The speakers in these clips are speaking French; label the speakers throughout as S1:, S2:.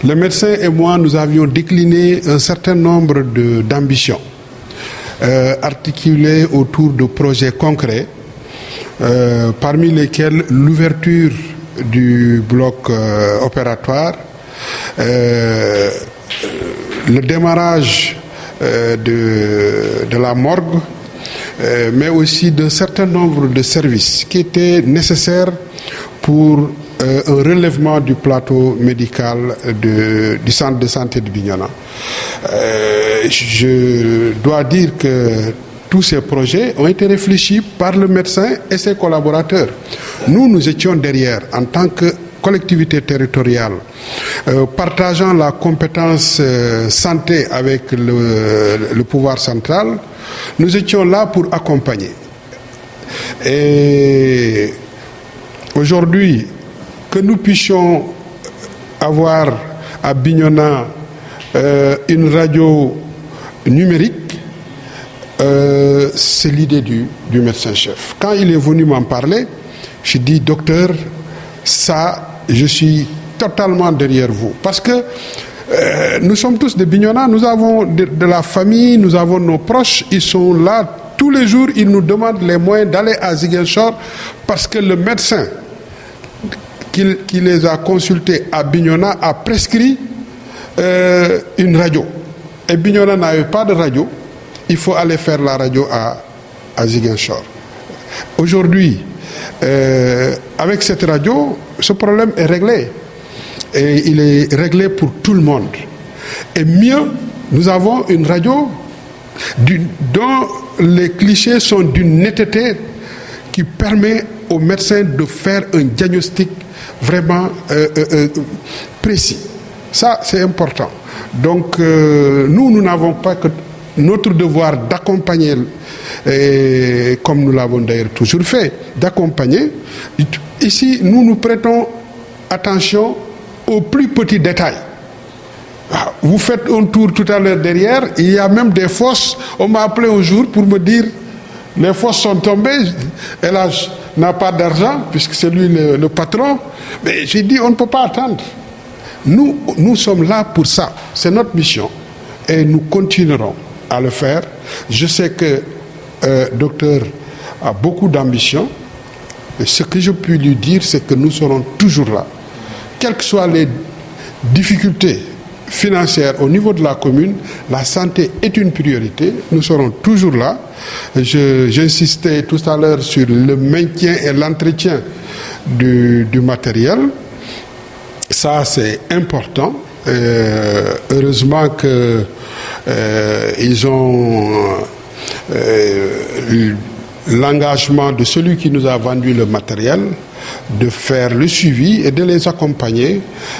S1: le médecin et moi, nous avions décliné un certain nombre d'ambitions articulées autour de projets concrets, parmi lesquels l'ouverture du bloc opératoire, le démarrage de la morgue, mais aussi d'un certain nombre de services qui étaient nécessaires pour un relèvement du plateau médical du centre de santé de Bignona. Je dois dire que tous ces projets ont été réfléchis par le médecin et ses collaborateurs. Nous étions derrière en tant que collectivité territoriale, partageant la compétence santé avec le pouvoir central. Nous étions là pour accompagner. Et aujourd'hui, que nous puissions avoir à Bignona une radio numérique, c'est l'idée du médecin-chef. Quand il est venu m'en parler, je dis, docteur, ça, je suis totalement derrière vous. Parce que nous sommes tous de Bignona, nous avons de la famille, nous avons nos proches, ils sont là tous les jours, ils nous demandent les moyens d'aller à Ziguinchor parce que le médecin qui les a consultés à Bignona a prescrit une radio. Et Bignona n'avait pas de radio, il faut aller faire la radio à Ziguinchor. Aujourd'hui, avec cette radio, ce problème est réglé. Et il est réglé pour tout le monde. Et mieux, nous avons une radio dont les clichés sont d'une netteté qui permet aux médecins de faire un diagnostic vraiment précis. Ça, c'est important. Donc, nous n'avons pas que notre devoir d'accompagner, comme nous l'avons d'ailleurs toujours fait, d'accompagner. Ici, nous prêtons attention aux plus petits détails. Vous faites un tour tout à l'heure derrière, il y a même des fosses. On m'a appelé un jour pour me dire les fosses sont tombées. Elage n'a pas d'argent, puisque c'est lui le patron. Mais j'ai dit on ne peut pas attendre. Nous sommes là pour ça. C'est notre mission. Et nous continuerons à le faire. Je sais que le docteur a beaucoup d'ambition. Et ce que je puis lui dire, c'est que nous serons toujours là. Quelles que soient les difficultés financières au niveau de la commune, la santé est une priorité. Nous serons toujours là. J'insistais tout à l'heure sur le maintien et l'entretien du matériel. Ça, c'est important. Heureusement qu'ils ont l'engagement de celui qui nous a vendu le matériel de faire le suivi et de les accompagner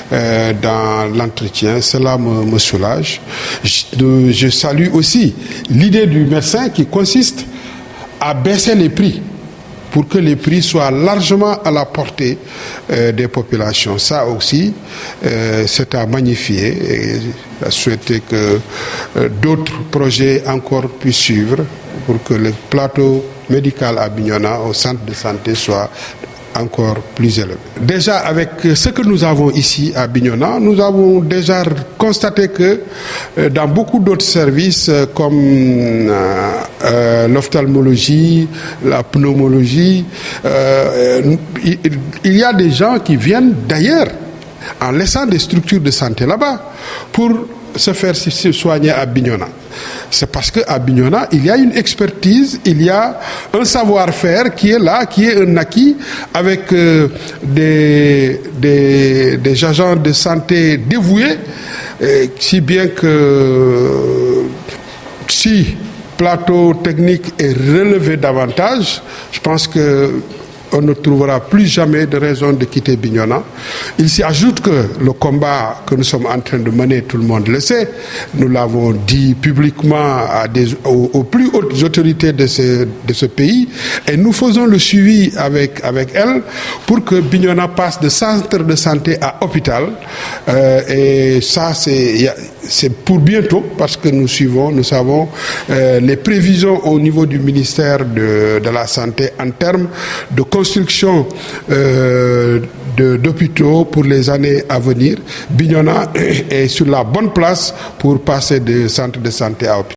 S1: dans l'entretien. Cela me soulage. Je salue aussi l'idée du médecin qui consiste à baisser les prix pour que les prix soient largement à la portée des populations. Ça aussi, c'est à magnifier et à souhaiter que d'autres projets encore puissent suivre pour que le plateau médical à Bignona, au centre de santé, soit encore plus élevé. Déjà, avec ce que nous avons ici à Bignona, nous avons déjà constaté que dans beaucoup d'autres services comme l'ophtalmologie, la pneumologie, il y a des gens qui viennent d'ailleurs en laissant des structures de santé là-bas pour se faire soigner à Bignona. C'est parce qu'à Bignona, il y a une expertise, il y a un savoir-faire qui est là, qui est un acquis, avec des agents de santé dévoués, si bien que si plateau technique est relevé davantage, je pense que on ne trouvera plus jamais de raison de quitter Bignona. Il s'y ajoute que le combat que nous sommes en train de mener, tout le monde le sait, nous l'avons dit publiquement aux plus hautes autorités de ce pays, et nous faisons le suivi avec elles pour que Bignona passe de centre de santé à hôpital. Et ça, c'est pour bientôt, parce que nous savons les prévisions au niveau du ministère de la Santé en termes de construction d'hôpitaux pour les années à venir, Bignona est sur la bonne place pour passer de centre de santé à hôpital.